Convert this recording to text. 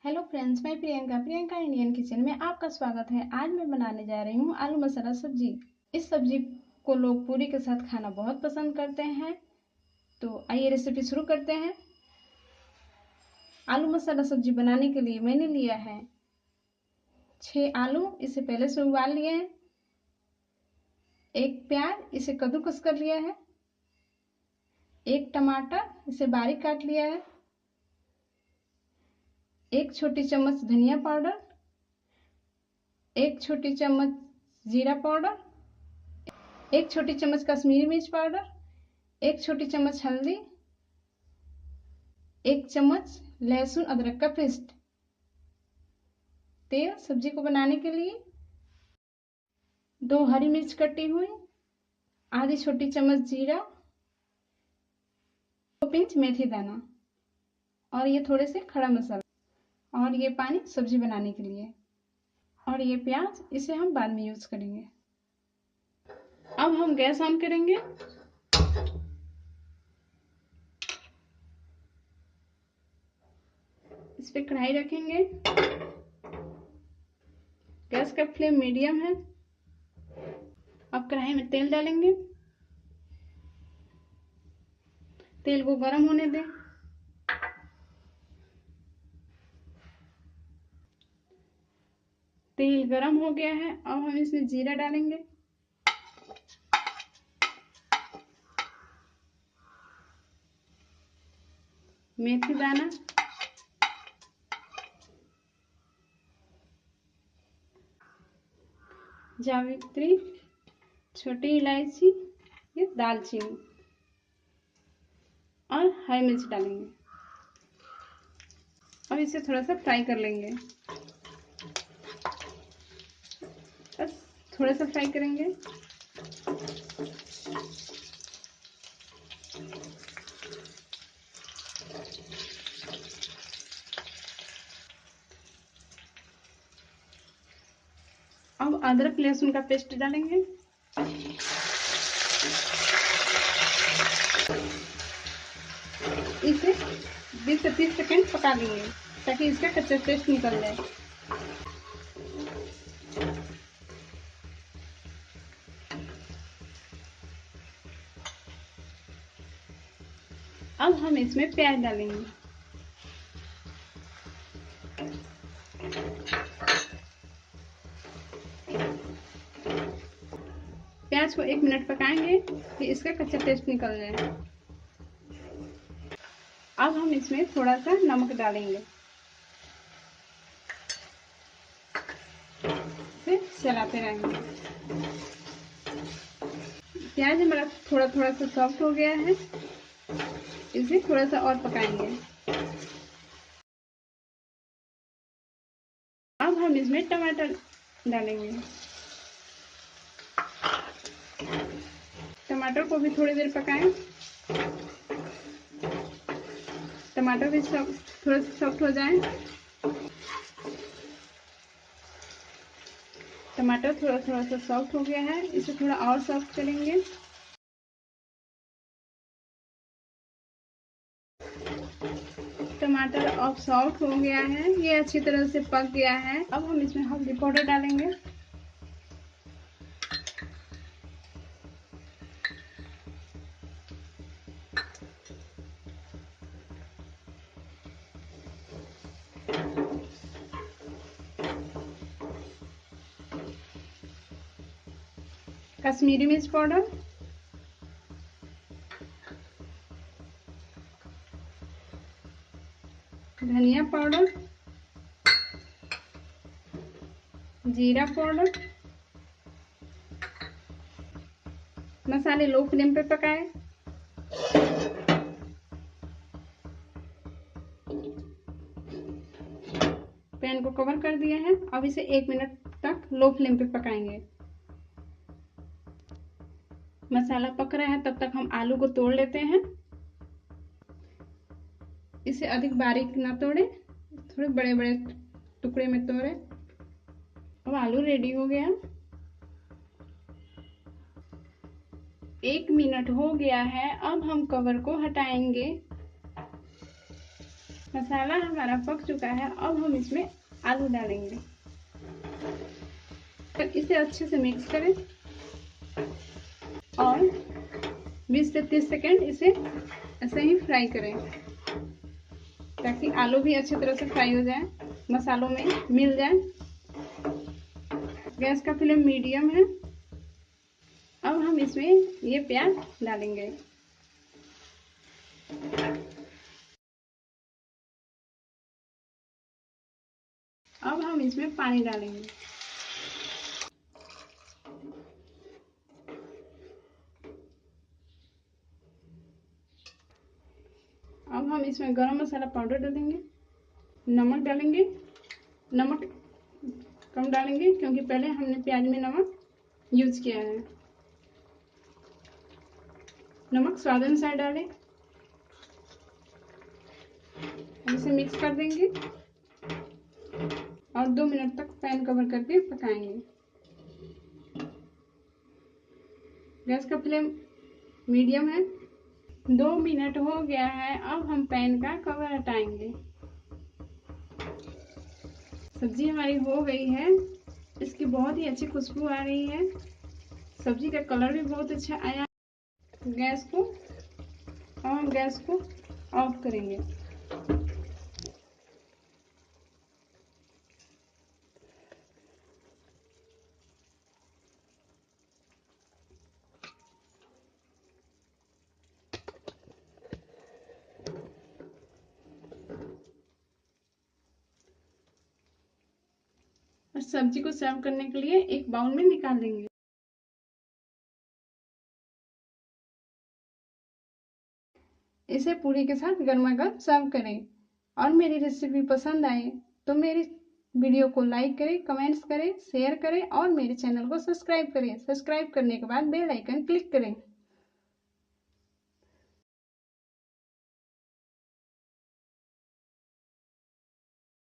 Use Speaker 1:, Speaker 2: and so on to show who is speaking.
Speaker 1: Hello friends, मैं Priyanka Indian kitchen में आपका स्वागत है। आज मैं बनाने जा रही हूँ आलू मसाला सब्जी। इस सब्जी को लोग पूरी के साथ खाना बहुत पसंद करते हैं। तो आइए रेसिपी शुरू करते हैं। आलू मसाला सब्जी बनाने के लिए मैंने लिया है 6 आलू, इसे पहले से उबाल लिए हैं। 1 प्याज, इसे कद्दूकस कर लिया है। 1 टमाटर, इसे बारीक काट लिया है। 1 छोटी चम्मच धनिया पाउडर, 1 छोटी चम्मच जीरा पाउडर, 1 छोटी चम्मच कश्मीरी मिर्च पाउडर, 1 छोटी चम्मच हल्दी, 1 चम्मच लहसुन अदरक का पेस्ट। तेल सब्जी को बनाने के लिए 2 हरी मिर्च कटी हुई, आधी छोटी चम्मच जीरा, 2 पिंच मेथी दाना और ये थोड़े से खड़ा मसाला और ये पानी सब्जी बनाने के लिए और ये प्याज, इसे हम बाद में यूज करेंगे। अब हम गैस ऑन करेंगे। इस पे कढ़ाई रखेंगे। गैस का फ्लेम मीडियम है। अब कढ़ाई में तेल डालेंगे। तेल को गर्म होने दें। तेल गर्म हो गया है। अब हम इसमें जीरा डालेंगे, मेथी दाना, जावित्री, छोटी इलायची, ये दालचीनी और हरी मिर्च डालेंगे। अब इसे थोड़ा सा फ्राई कर लेंगे। बस थोड़ा सा फ्राई करेंगे। अब अदरक लहसुन का पेस्ट डालेंगे। इसे 20 से 30 सेकेंड पका लेंगे ताकि इसका कच्चा टेस्ट निकल जाए। अब हम इसमें प्याज डालेंगे। प्याज को 1 मिनट पकाएंगे कि इसका कच्चा टेस्ट निकल जाए। अब हम इसमें थोड़ा सा नमक डालेंगे। फिर चलाते रहेंगे। प्याज हमारा थोड़ा थोड़ा सा सॉफ्ट हो गया है। इसे थोड़ा सा और पकाएंगे। अब हम इसमें टमाटर डालेंगे। टमाटर को भी थोड़ी देर पकाएं। टमाटर भी थोड़ा सा सॉफ्ट हो जाए। टमाटर थोड़ा थोड़ा सा सॉफ्ट हो गया है। इसे थोड़ा और सॉफ्ट करेंगे। टमाटर अब सॉफ्ट हो गया है, ये अच्छी तरह से पक गया है। अब हम इसमें हल्दी पाउडर डालेंगे। कश्मीरी मिर्च पाउडर, धनिया पाउडर, जीरा पाउडर। मसाले लो फ्लेम पे पकाएं। पैन को कवर कर दिया है। अब इसे 1 मिनट तक लो फ्लेम पे पकाएंगे। मसाला पक रहा है, तब तक हम आलू को तोड़ लेते हैं। इसे अधिक बारीक ना तोड़े, थोड़े बड़े बड़े टुकड़े में तोड़े। अब आलू रेडी हो गया। 1 मिनट हो गया है। अब हम कवर को हटाएंगे। मसाला हमारा पक चुका है। अब हम इसमें आलू डालेंगे। इसे अच्छे से मिक्स करें और 20 से 30 सेकेंड इसे ऐसे ही फ्राई करें ताकि आलू भी अच्छी तरह से फ्राई हो जाए, मसालों में मिल जाए। गैस का फ्लेम मीडियम है। अब हम इसमें ये प्याज डालेंगे। अब हम इसमें पानी डालेंगे। अब हम इसमें गरम मसाला पाउडर डालेंगे, नमक डालेंगे। नमक कम डालेंगे क्योंकि पहले हमने प्याज में नमक यूज किया है। नमक स्वाद अनुसार डालें। इसे मिक्स कर देंगे और 2 मिनट तक पैन कवर करके पकाएंगे। गैस का फ्लेम मीडियम है। 2 मिनट हो गया है। अब हम पैन का कवर हटाएंगे। सब्जी हमारी हो गई है। इसकी बहुत ही अच्छी खुशबू आ रही है। सब्जी का कलर भी बहुत अच्छा आया। गैस को ऑफ करेंगे। और सब्जी को सर्व करने के लिए एक बाउल में निकाल लेंगे। इसे पूरी के साथ गर्मा गर्म सर्व करें। और मेरी रेसिपी पसंद आए तो मेरी वीडियो को लाइक करें, कमेंट्स करें, शेयर करें और मेरे चैनल को सब्सक्राइब करें। सब्सक्राइब करने के बाद बेल आइकन क्लिक करें।